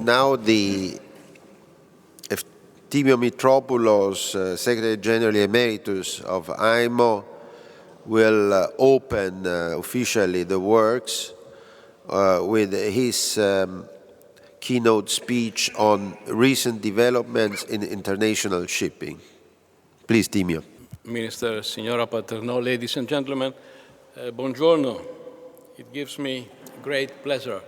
Now the Efthimios Mitropoulos, Secretary General Emeritus of IMO, will open officially the works with his keynote speech on recent developments in international shipping. Please, Efthimios. Minister, Signora Paterno, ladies and gentlemen, buongiorno. It gives me great pleasure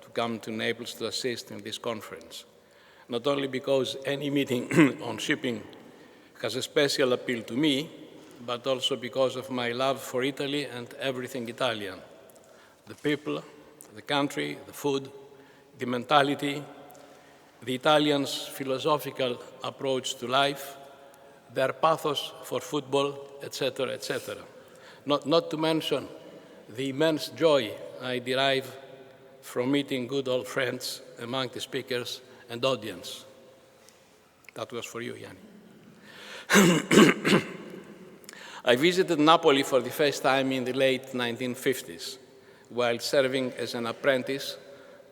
to come to Naples to assist in this conference, not only because any meeting on shipping has a special appeal to me, but also because of my love for Italy and everything Italian. The people, the country, the food, the mentality, the Italians' philosophical approach to life, their pathos for football, etc., etc. Not to mention the immense joy I derive from meeting good old friends among the speakers and audience. That was for you, Yanni. I visited Napoli for the first time in the late 1950s, while serving as an apprentice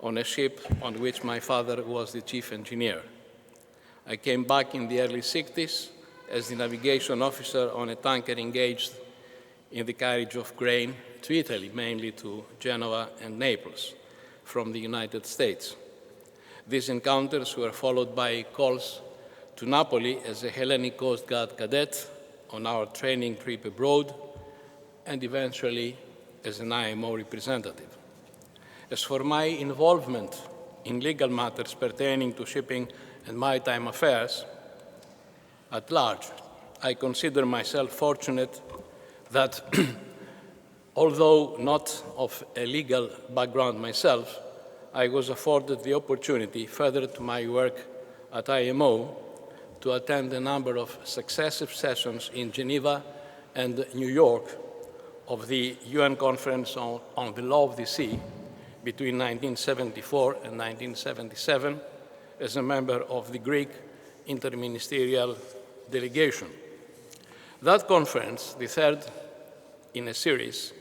on a ship on which my father was the chief engineer. I came back in the early 60s as the navigation officer on a tanker engaged in the carriage of grain to Italy, mainly to Genoa and Naples, from the United States. These encounters were followed by calls to Napoli as a Hellenic Coast Guard cadet on our training trip abroad, and eventually as an IMO representative. As for my involvement in legal matters pertaining to shipping and maritime affairs, at large, I consider myself fortunate that, although not of a legal background myself, I was afforded the opportunity, further to my work at IMO, to attend a number of successive sessions in Geneva and New York of the UN Conference on the Law of the Sea between 1974 and 1977 as a member of the Greek interministerial delegation. That conference, the third in a series,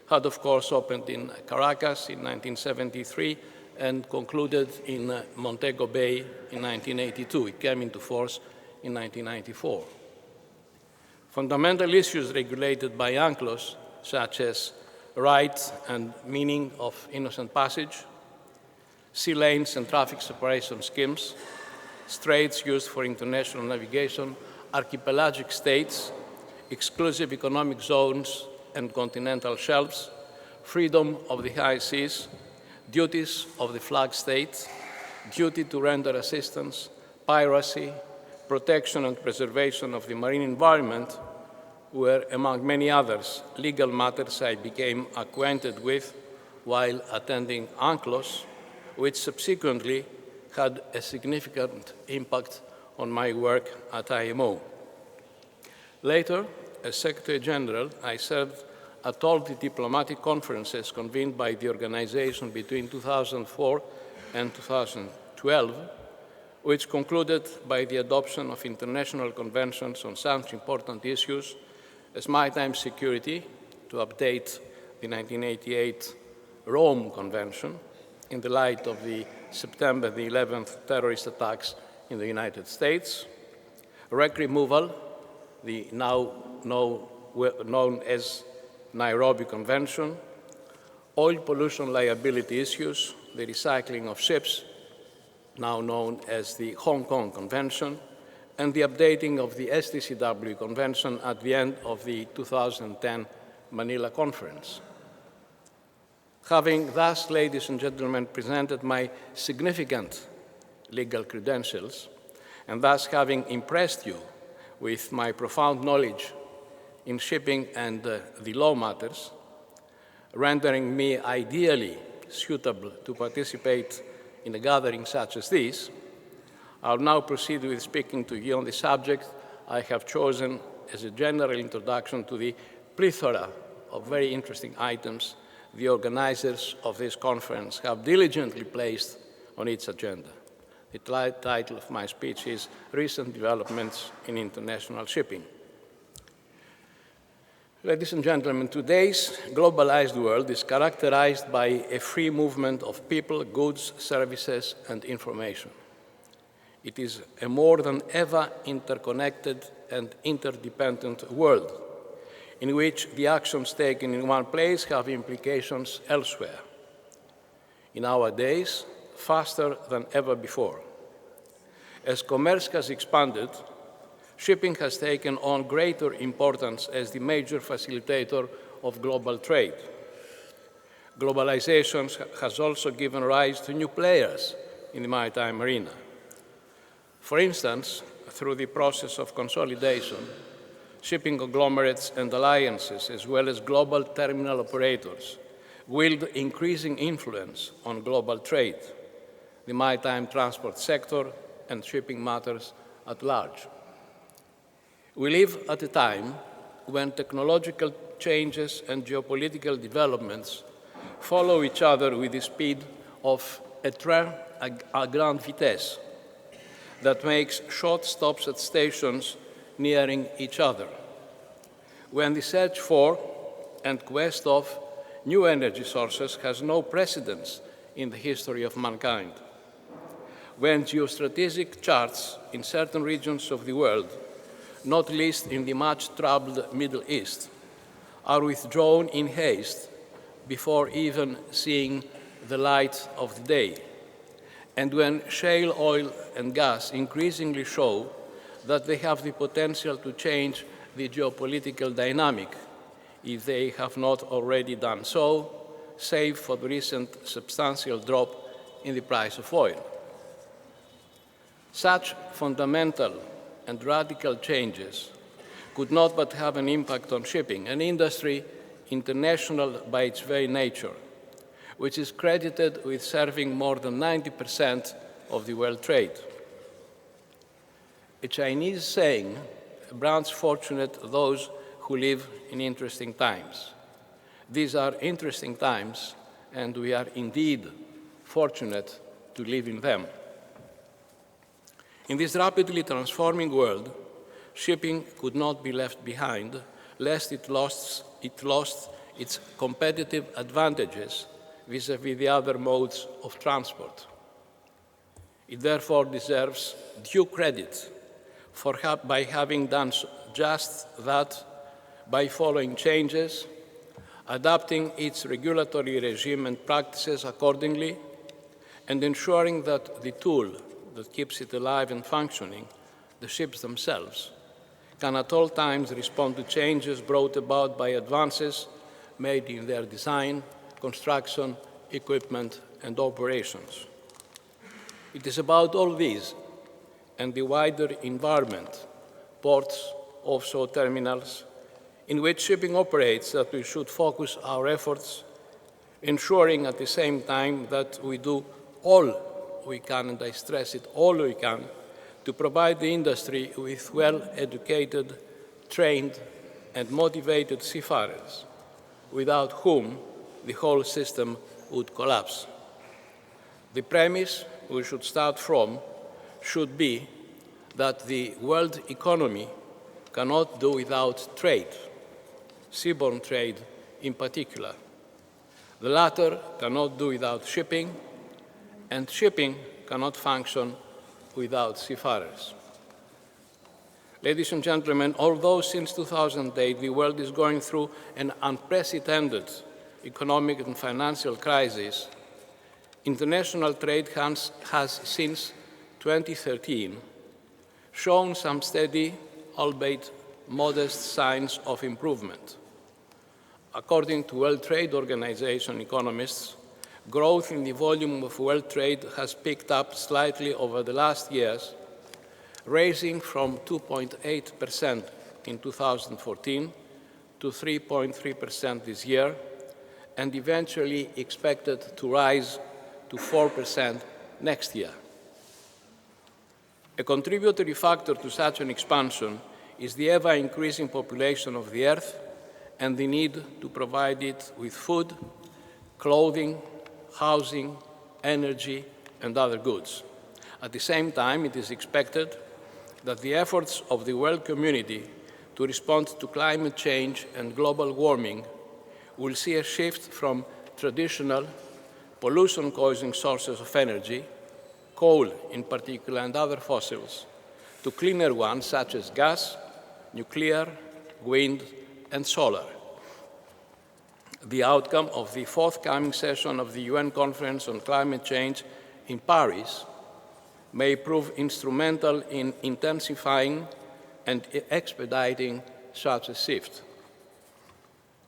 had of course opened in Caracas in 1973 and concluded in Montego Bay in 1982. It came into force in 1994. Fundamental issues regulated by UNCLOS, such as right and meaning of innocent passage, sea lanes and traffic separation schemes, straits used for international navigation, archipelagic states, exclusive economic zones and continental shelves, freedom of the high seas, duties of the flag state, duty to render assistance, piracy, protection and preservation of the marine environment were, among many others, legal matters I became acquainted with while attending UNCLOS, which subsequently had a significant impact on my work at IMO. Later, as Secretary General, I served at all the diplomatic conferences convened by the organization between 2004 and 2012, which concluded by the adoption of international conventions on such important issues as maritime security, to update the 1988 Rome Convention in the light of the September the 11th terrorist attacks in the United States, wreck removal, the now known as Nairobi Convention, oil pollution liability issues, the recycling of ships, now known as the Hong Kong Convention, and the updating of the STCW Convention at the end of the 2010 Manila Conference. Having thus, ladies and gentlemen, presented my significant legal credentials, and thus having impressed you with my profound knowledge in shipping and the law matters, rendering me ideally suitable to participate in a gathering such as this, I'll now proceed with speaking to you on the subject I have chosen as a general introduction to the plethora of very interesting items the organizers of this conference have diligently placed on its agenda. The title of my speech is Recent Developments in International Shipping. Ladies and gentlemen, today's globalized world is characterized by a free movement of people, goods, services, and information. It is a more than ever interconnected and interdependent world in which the actions taken in one place have implications elsewhere. In our days, faster than ever before. As commerce has expanded, shipping has taken on greater importance as the major facilitator of global trade. Globalization has also given rise to new players in the maritime arena. For instance, through the process of consolidation, shipping conglomerates and alliances, as well as global terminal operators, wield increasing influence on global trade, the maritime transport sector, and shipping matters at large. We live at a time when technological changes and geopolitical developments follow each other with the speed of a train à grande vitesse that makes short stops at stations nearing each other. When the search for and quest of new energy sources has no precedence in the history of mankind. When geostrategic charts in certain regions of the world, not least in the much-troubled Middle East, are withdrawn in haste before even seeing the light of the day. And when shale oil and gas increasingly show that they have the potential to change the geopolitical dynamic, if they have not already done so, save for the recent substantial drop in the price of oil. Such fundamental and radical changes could not but have an impact on shipping, an industry international by its very nature, which is credited with serving more than 90% of the world trade. A Chinese saying brands fortunate those who live in interesting times. These are interesting times, and we are indeed fortunate to live in them. In this rapidly transforming world, shipping could not be left behind, lest it lost its competitive advantages vis-à-vis the other modes of transport. It therefore deserves due credit by having done just that by following changes, adapting its regulatory regime and practices accordingly, and ensuring that the tool that keeps it alive and functioning, the ships themselves, can at all times respond to changes brought about by advances made in their design, construction, equipment, and operations. It is about all these and the wider environment, ports, offshore terminals, in which shipping operates that we should focus our efforts, ensuring at the same time that we do all we can, and I stress it, all we can, to provide the industry with well-educated, trained, and motivated seafarers, without whom the whole system would collapse. The premise we should start from should be that the world economy cannot do without trade, seaborne trade in particular. The latter cannot do without shipping, and shipping cannot function without seafarers. Ladies and gentlemen, although since 2008 the world is going through an unprecedented economic and financial crisis, international trade has since 2013 shown some steady, albeit modest, signs of improvement. According to World Trade Organization economists, growth in the volume of world trade has picked up slightly over the last years, rising from 2.8% in 2014 to 3.3% this year, and eventually expected to rise to 4% next year. A contributory factor to such an expansion is the ever-increasing population of the Earth and the need to provide it with food, clothing, housing, energy, and other goods. At the same time, it is expected that the efforts of the world community to respond to climate change and global warming will see a shift from traditional pollution-causing sources of energy, coal in particular and other fossils, to cleaner ones such as gas, nuclear, wind, and solar. The outcome of the forthcoming session of the UN Conference on Climate Change in Paris may prove instrumental in intensifying and expediting such a shift.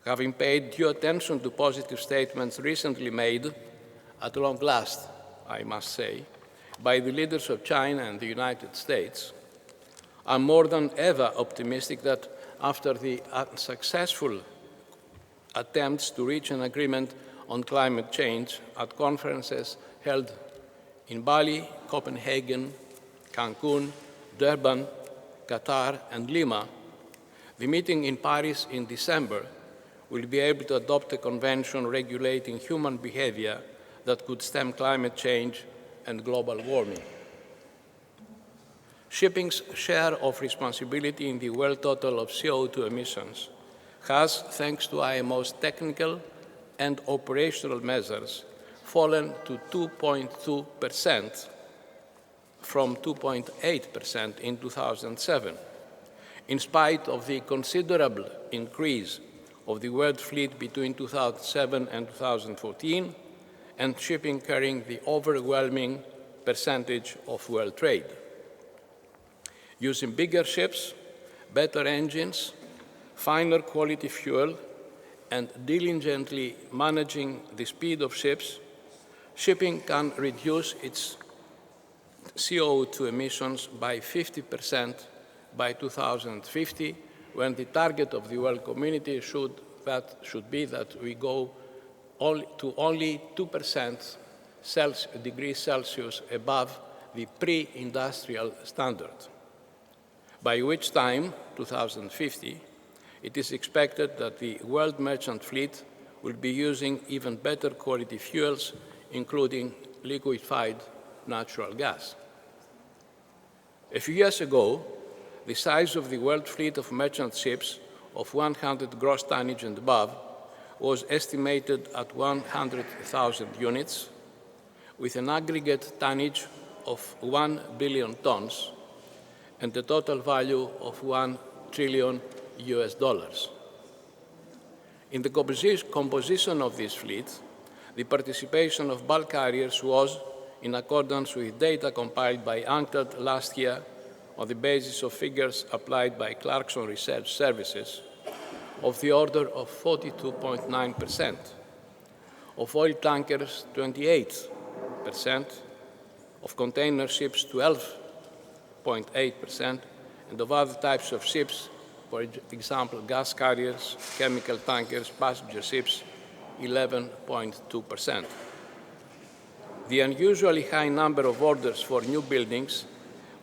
Having paid due attention to positive statements recently made, at long last, I must say, by the leaders of China and the United States, I'm more than ever optimistic that after the unsuccessful attempts to reach an agreement on climate change at conferences held in Bali, Copenhagen, Cancun, Durban, Qatar, and Lima, the meeting in Paris in December will be able to adopt a convention regulating human behavior that could stem climate change and global warming. Shipping's share of responsibility in the world total of CO2 emissions has, thanks to IMO's technical and operational measures, fallen to 2.2% from 2.8% in 2007, in spite of the considerable increase of the world fleet between 2007 and 2014, and shipping carrying the overwhelming percentage of world trade. Using bigger ships, better engines, finer quality fuel, and diligently managing the speed of ships, shipping can reduce its CO2 emissions by 50% by 2050, when the target of the world community should be that we go to only 2% degrees Celsius above the pre-industrial standard, by which time, 2050, it is expected that the world merchant fleet will be using even better quality fuels, including liquefied natural gas. A few years ago, the size of the world fleet of merchant ships of 100 gross tonnage and above was estimated at 100,000 units, with an aggregate tonnage of 1 billion tons and a total value of $1 trillion. In the composition of this fleet, the participation of bulk carriers was, in accordance with data compiled by UNCTAD last year on the basis of figures applied by Clarkson Research Services, of the order of 42.9%, of oil tankers 28%, of container ships 12.8%, and of other types of ships, for example, gas carriers, chemical tankers, passenger ships, 11.2%. The unusually high number of orders for new buildings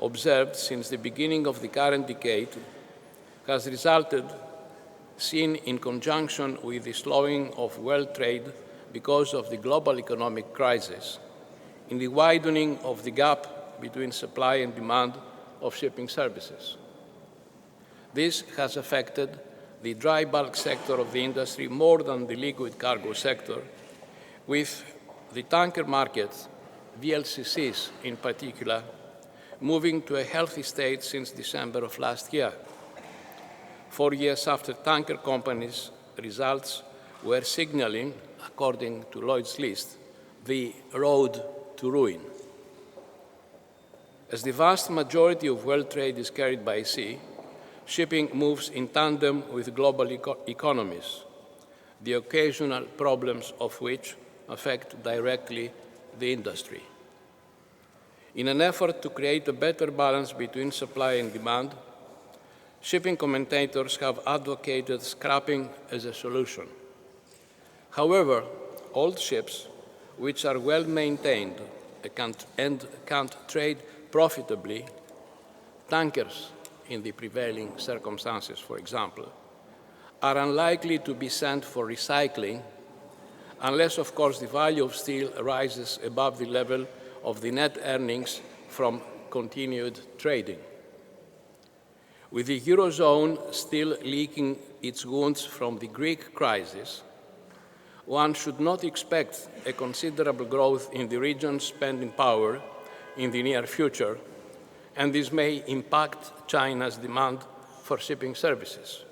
observed since the beginning of the current decade has resulted, seen in conjunction with the slowing of world trade because of the global economic crisis, in the widening of the gap between supply and demand of shipping services. This has affected the dry bulk sector of the industry more than the liquid cargo sector, with the tanker market, VLCCs in particular, moving to a healthy state since December of last year, 4 years after tanker companies' results were signaling, according to Lloyd's List, the road to ruin. As the vast majority of world trade is carried by sea, shipping moves in tandem with global economies, the occasional problems of which affect directly the industry. In an effort to create a better balance between supply and demand, shipping commentators have advocated scrapping as a solution. However, old ships, which are well maintained and can't trade profitably, tankers in the prevailing circumstances, for example, are unlikely to be sent for recycling unless, of course, the value of steel rises above the level of the net earnings from continued trading. With the Eurozone still licking its wounds from the Greek crisis, one should not expect a considerable growth in the region's spending power in the near future, and this may impact China's demand for shipping services.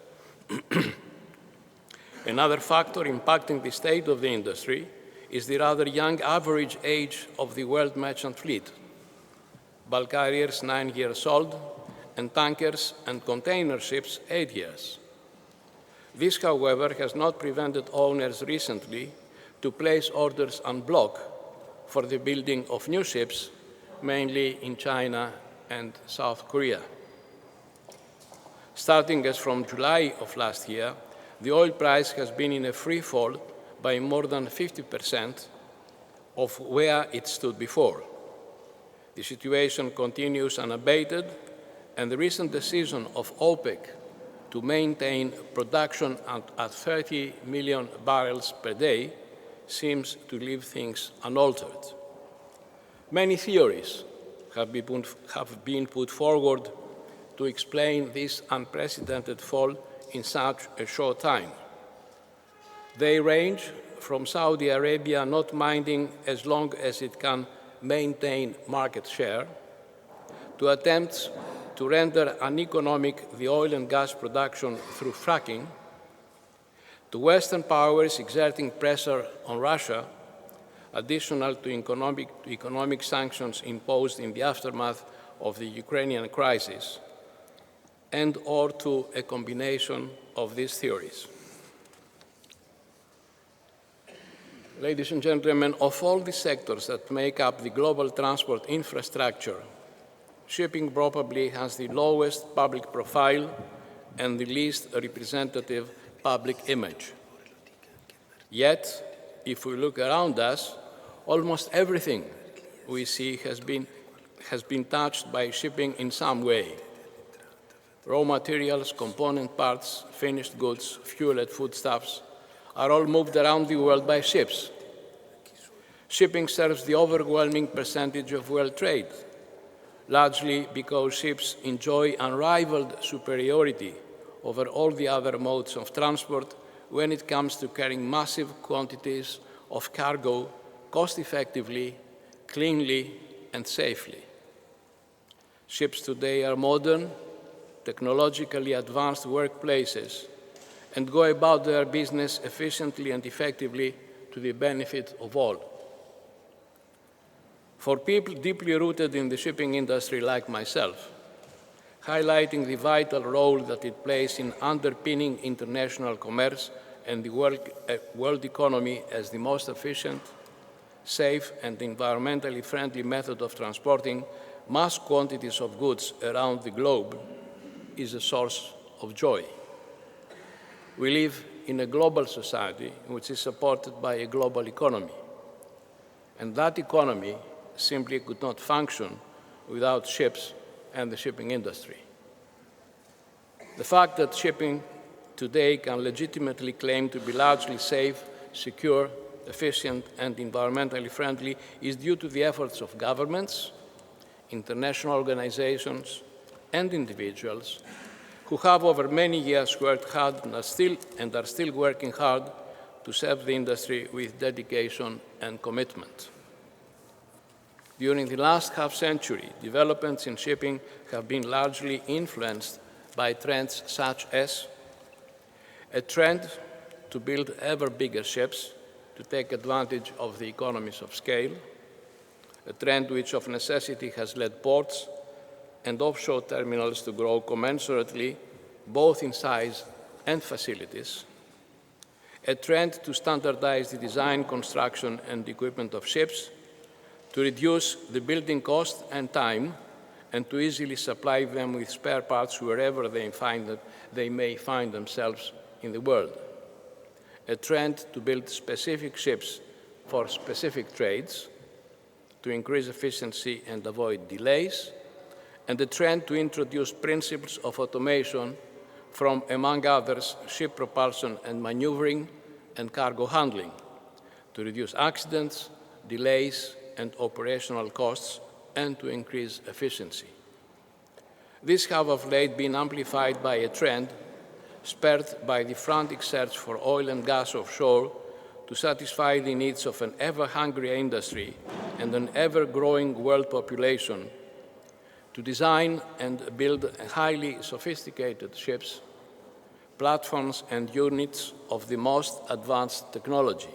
Another factor impacting the state of the industry is the rather young average age of the world merchant fleet. Bulk carriers 9 years old, and tankers and container ships 8 years. This, however, has not prevented owners recently to place orders en bloc for the building of new ships, mainly in China and South Korea. Starting as from July of last year, the oil price has been in a free fall by more than 50% of where it stood before. The situation continues unabated, and the recent decision of OPEC to maintain production at 30 million barrels per day seems to leave things unaltered. Many theories have been put forward to explain this unprecedented fall in such a short time. They range from Saudi Arabia not minding as long as it can maintain market share, to attempts to render uneconomic the oil and gas production through fracking, to Western powers exerting pressure on Russia, additional to economic sanctions imposed in the aftermath of the Ukrainian crisis, and or to a combination of these theories. Ladies and gentlemen, of all the sectors that make up the global transport infrastructure, shipping probably has the lowest public profile and the least representative public image. Yet, if we look around us, almost everything we see has been touched by shipping in some way. Raw materials, component parts, finished goods, fuel and foodstuffs are all moved around the world by ships. Shipping serves the overwhelming percentage of world trade, largely because ships enjoy unrivaled superiority over all the other modes of transport when it comes to carrying massive quantities of cargo cost-effectively, cleanly, and safely. Ships today are modern, technologically advanced workplaces and go about their business efficiently and effectively to the benefit of all. For people deeply rooted in the shipping industry like myself, highlighting the vital role that it plays in underpinning international commerce and the world economy as the most efficient, safe, and environmentally friendly method of transporting mass quantities of goods around the globe is a source of joy. We live in a global society which is supported by a global economy, and that economy simply could not function without ships and the shipping industry. The fact that shipping today can legitimately claim to be largely safe, secure, efficient, and environmentally friendly is due to the efforts of governments, international organizations, and individuals who have over many years worked hard and are still working hard to serve the industry with dedication and commitment. During the last half-century, developments in shipping have been largely influenced by trends such as a trend to build ever bigger ships to take advantage of the economies of scale, a trend which of necessity has led ports and offshore terminals to grow commensurately, both in size and facilities, a trend to standardize the design, construction, and equipment of ships, to reduce the building cost and time, and to easily supply them with spare parts wherever they may find themselves in the world, a trend to build specific ships for specific trades, to increase efficiency and avoid delays, and a trend to introduce principles of automation from, among others, ship propulsion and maneuvering and cargo handling, to reduce accidents, delays, and operational costs, and to increase efficiency. These have of late been amplified by a trend spurred by the frantic search for oil and gas offshore to satisfy the needs of an ever-hungrier industry and an ever-growing world population, to design and build highly sophisticated ships, platforms and units of the most advanced technology,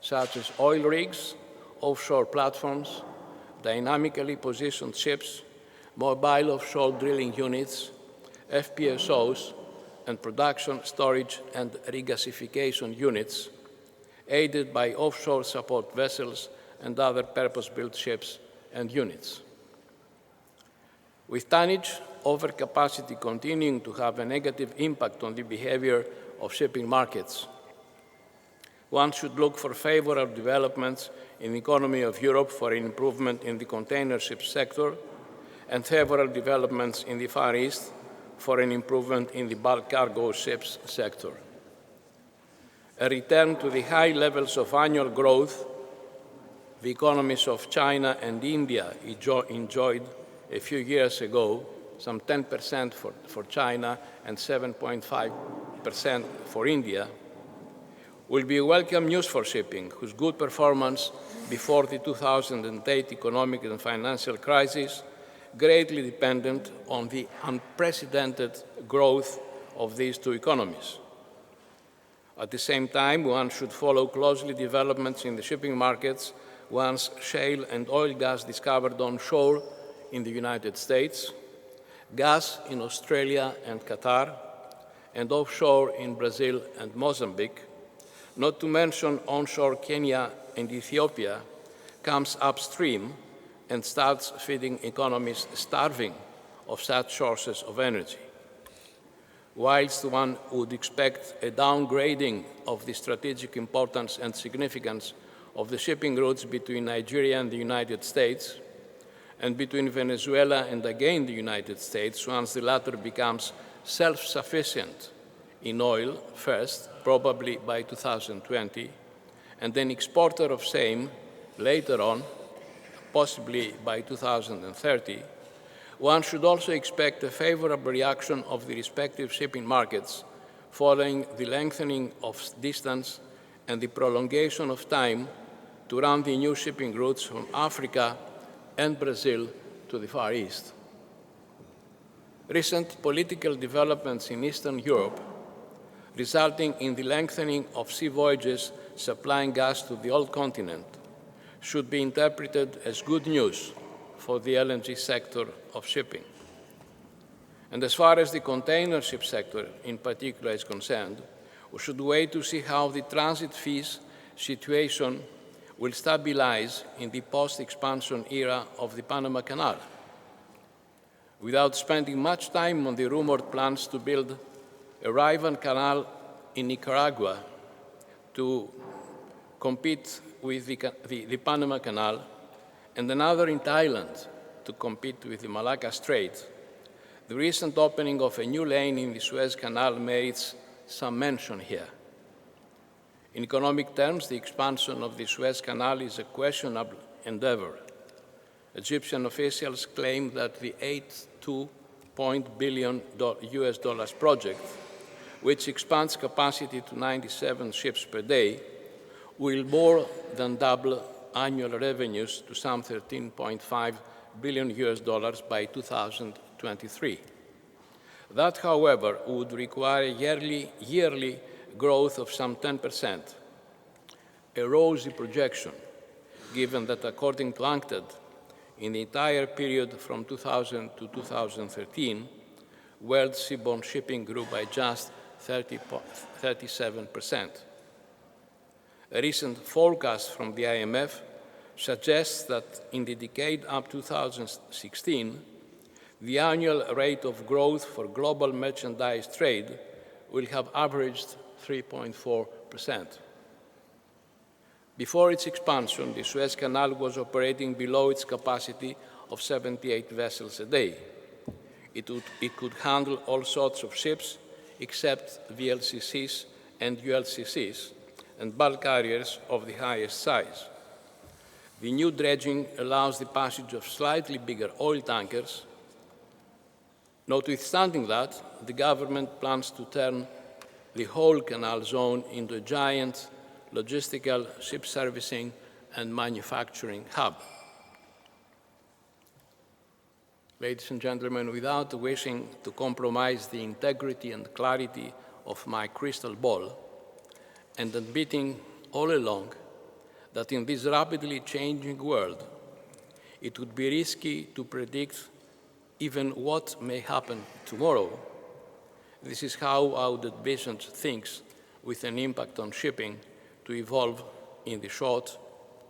such as oil rigs, offshore platforms, dynamically positioned ships, mobile offshore drilling units, FPSOs, and production, storage, and regasification units, aided by offshore support vessels and other purpose-built ships and units. With tonnage overcapacity continuing to have a negative impact on the behavior of shipping markets, one should look for favorable developments in the economy of Europe for an improvement in the container ship sector and favorable developments in the Far East for an improvement in the bulk cargo ships sector. A return to the high levels of annual growth the economies of China and India enjoyed a few years ago, some 10% for China and 7.5% for India, will be welcome news for shipping, whose good performance before the 2008 economic and financial crisis greatly dependent on the unprecedented growth of these two economies. At the same time, one should follow closely developments in the shipping markets once shale and oil gas discovered onshore in the United States, gas in Australia and Qatar, and offshore in Brazil and Mozambique, not to mention onshore Kenya and Ethiopia, comes upstream and starts feeding economies starving of such sources of energy. Whilst one would expect a downgrading of the strategic importance and significance of the shipping routes between Nigeria and the United States, and between Venezuela and again the United States, once the latter becomes self-sufficient in oil first, probably by 2020, and an exporter of same later on, possibly by 2030, one should also expect a favorable reaction of the respective shipping markets following the lengthening of distance and the prolongation of time to run the new shipping routes from Africa and Brazil to the Far East. Recent political developments in Eastern Europe, resulting in the lengthening of sea voyages supplying gas to the old continent, should be interpreted as good news for the LNG sector of shipping. And as far as the container ship sector in particular is concerned, we should wait to see how the transit fees situation will stabilize in the post-expansion era of the Panama Canal. Without spending much time on the rumored plans to build a rival canal in Nicaragua to compete with the Panama Canal, and another in Thailand to compete with the Malacca Strait, the recent opening of a new lane in the Suez Canal merits some mention here. In economic terms, the expansion of the Suez Canal is a questionable endeavor. Egyptian officials claim that the $82 billion US project, which expands capacity to 97 ships per day, will more than double annual revenues to some $13.5 billion US by 2023. That, however, would require yearly growth of some 10%, a rosy projection, given that according to UNCTAD, in the entire period from 2000 to 2013, world seaborne shipping grew by just 37%. A recent forecast from the IMF suggests that in the decade up to 2016, the annual rate of growth for global merchandise trade will have averaged 3.4%. Before its expansion, the Suez Canal was operating below its capacity of 78 vessels a day. It could handle all sorts of ships except VLCCs and ULCCs, and bulk carriers of the highest size. The new dredging allows the passage of slightly bigger oil tankers, Notwithstanding that, the government plans to turn the whole canal zone into a giant logistical, ship servicing, and manufacturing hub. Ladies and gentlemen, without wishing to compromise the integrity and clarity of my crystal ball, and admitting all along that in this rapidly changing world, it would be risky to predict even what may happen tomorrow, this is how I would envision things with an impact on shipping to evolve in the short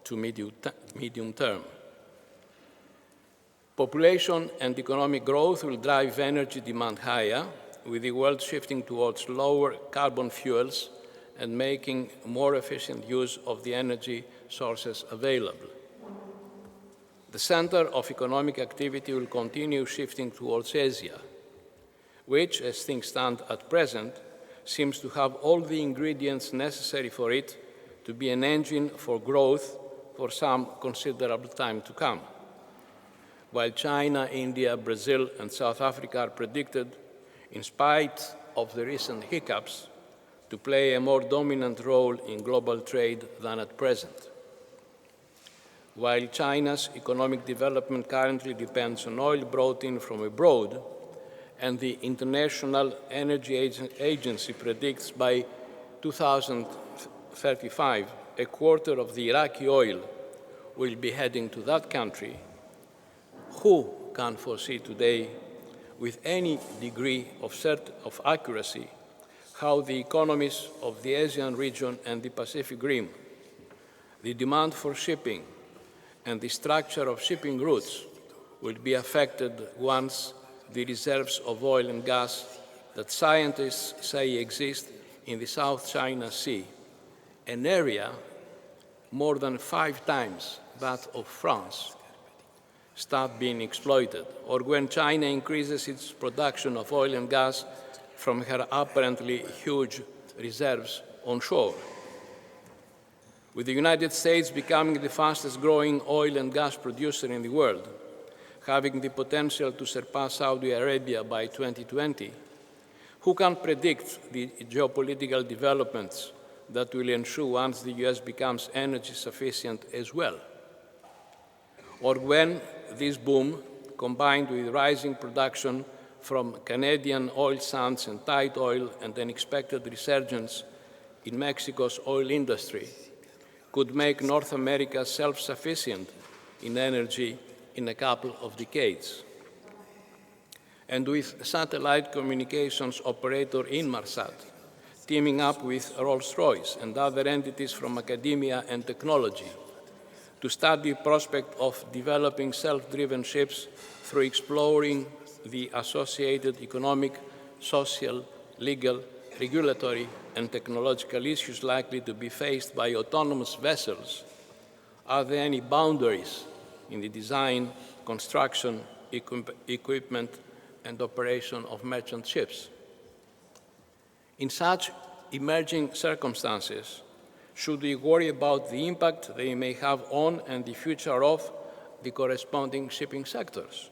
to medium term. Population and economic growth will drive energy demand higher, with the world shifting towards lower carbon fuels and making more efficient use of the energy sources available. The center of economic activity will continue shifting towards Asia, which, as things stand at present, seems to have all the ingredients necessary for it to be an engine for growth for some considerable time to come. While China, India, Brazil, and South Africa are predicted, in spite of the recent hiccups, to play a more dominant role in global trade than at present. While China's economic development currently depends on oil brought in from abroad, and the International Energy Agency predicts by 2035 a quarter of the Iraqi oil will be heading to that country, who can foresee today with any degree of accuracy how the economies of the Asian region and the Pacific Rim, the demand for shipping, and the structure of shipping routes will be affected once the reserves of oil and gas that scientists say exist in the South China Sea, an area more than 5 times that of France, start being exploited, or when China increases its production of oil and gas from her apparently huge reserves onshore. With the United States becoming the fastest growing oil and gas producer in the world, having the potential to surpass Saudi Arabia by 2020, who can predict the geopolitical developments that will ensue once the US becomes energy sufficient as well? Or when this boom, combined with rising production from Canadian oil sands and tight oil and an expected resurgence in Mexico's oil industry, could make North America self-sufficient in energy in a couple of decades. And with satellite communications operator Inmarsat teaming up with Rolls-Royce and other entities from academia and technology to study the prospect of developing self-driven ships through exploring the associated economic, social, legal, regulatory, and technological issues likely to be faced by autonomous vessels, are there any boundaries in the design, construction, equipment, and operation of merchant ships? In such emerging circumstances, should we worry about the impact they may have on and the future of the corresponding shipping sectors?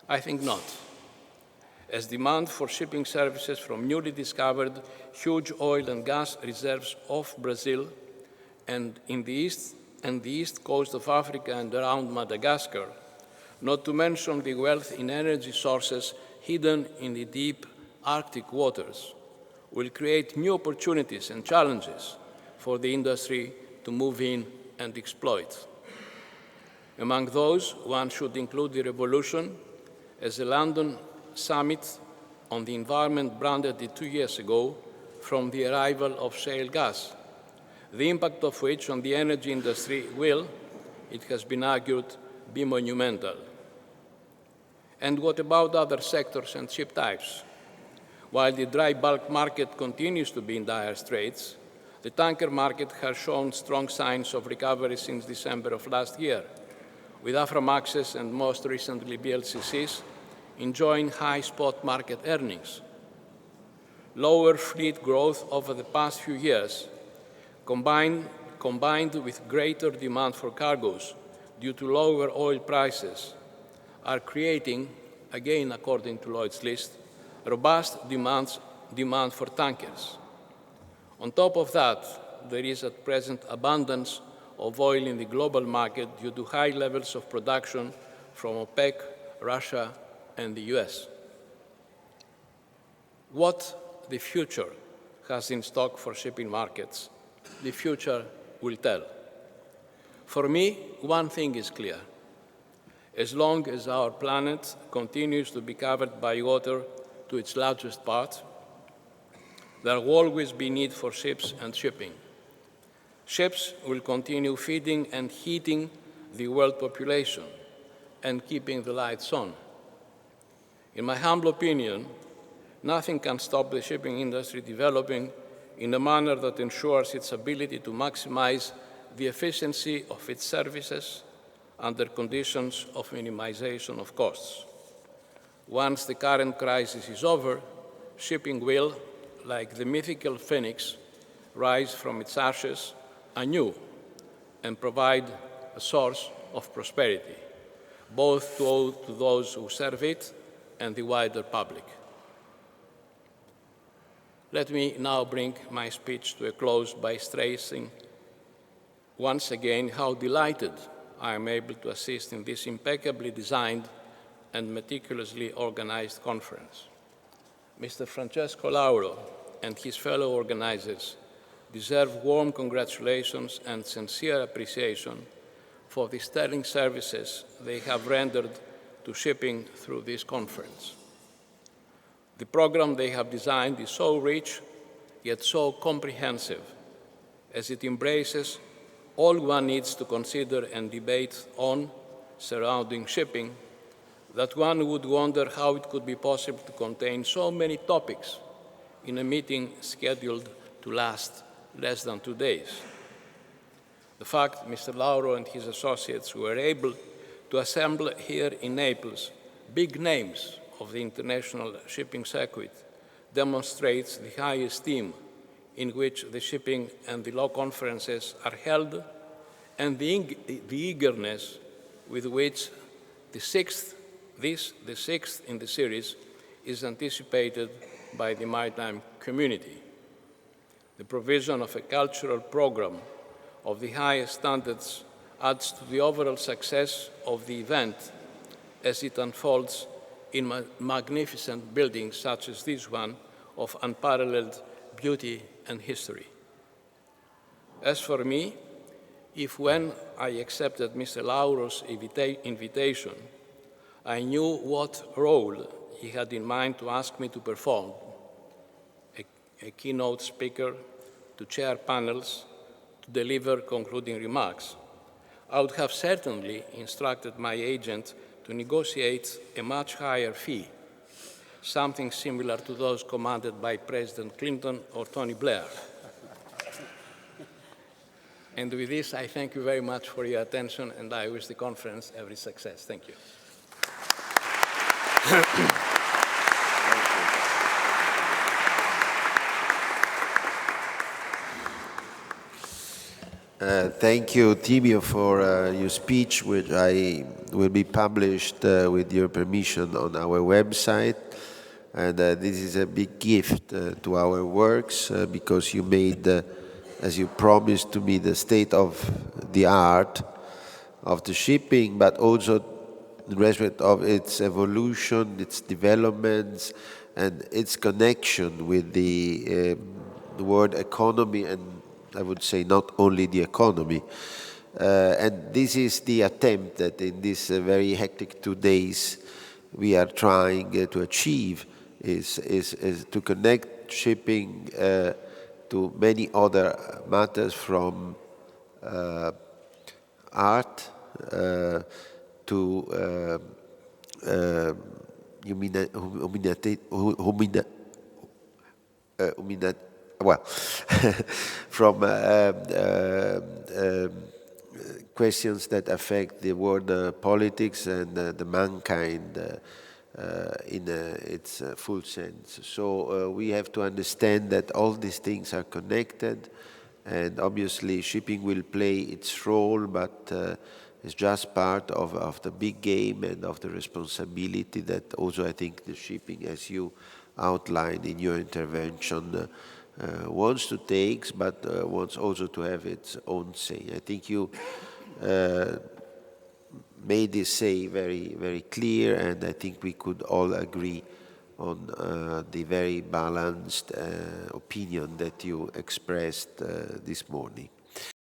I think not, as demand for shipping services from newly discovered huge oil and gas reserves off Brazil and in the east coast of Africa and around Madagascar, not to mention the wealth in energy sources hidden in the deep Arctic waters, will create new opportunities and challenges for the industry to move in and exploit. Among those, one should include the revolution, as the London summit on the environment branded it 2 years ago, from the arrival of shale gas, the impact of which on the energy industry will, it has been argued, be monumental. And what about other sectors and ship types? While the dry bulk market continues to be in dire straits, the tanker market has shown strong signs of recovery since December of last year, with Aframaxes and most recently VLCCs enjoying high spot market earnings. Lower fleet growth over the past few years, combined with greater demand for cargoes due to lower oil prices, are creating again according to Lloyd's List, robust demand for tankers. On top of that, there is at present abundance of oil in the global market due to high levels of production from OPEC, Russia, and the US. What the future has in stock for shipping markets, the future will tell. For me, one thing is clear. As long as our planet continues to be covered by water to its largest part, there will always be need for ships and shipping. Ships will continue feeding and heating the world population and keeping the lights on. In my humble opinion, nothing can stop the shipping industry developing in a manner that ensures its ability to maximize the efficiency of its services under conditions of minimization of costs. Once the current crisis is over, shipping will, like the mythical phoenix, rise from its ashes anew and provide a source of prosperity, both to those who serve it and the wider public. Let me now bring my speech to a close by stressing once again how delighted I am able to assist in this impeccably designed and meticulously organized conference. Mr. Francesco Lauro and his fellow organizers deserve warm congratulations and sincere appreciation for the sterling services they have rendered to shipping through this conference. The program they have designed is so rich, yet so comprehensive, as it embraces all one needs to consider and debate on surrounding shipping, that one would wonder how it could be possible to contain so many topics in a meeting scheduled to last less than 2 days. The fact Mr. Lauro and his associates were able to assemble here in Naples big names of the international shipping circuit demonstrates the high esteem in which the shipping and the law conferences are held, and the eagerness with which the sixth in the series is anticipated by the maritime community. The provision of a cultural program of the highest standards adds to the overall success of the event as it unfolds in magnificent buildings such as this one of unparalleled beauty and history. As for me, if when I accepted Mr. Lauro's invitation, I knew what role he had in mind to ask me to perform, a keynote speaker, to chair panels, to deliver concluding remarks, I would have certainly instructed my agent to negotiate a much higher fee, something similar to those commanded by President Clinton or Tony Blair. And with this, I thank you very much for your attention, and I wish the conference every success. Thank you. Thank you, Efthimios, for your speech, which will be published with your permission on our website. And this is a big gift to our works because you made, as you promised to me, the state of the art of the shipping, but also in respect of its evolution, its developments, and its connection with the world economy, and I would say not only the economy. And this is the attempt that in these very hectic 2 days we are trying to achieve, is to connect shipping to many other matters, from art to from questions that affect the world politics and the mankind in its full sense. So we have to understand that all these things are connected, and obviously shipping will play its role, but It's just part of the big game and of the responsibility that also I think the shipping, as you outlined in your intervention, wants to take, but wants also to have its own say. I think you made this say very, very clear, and I think we could all agree on the very balanced opinion that you expressed this morning.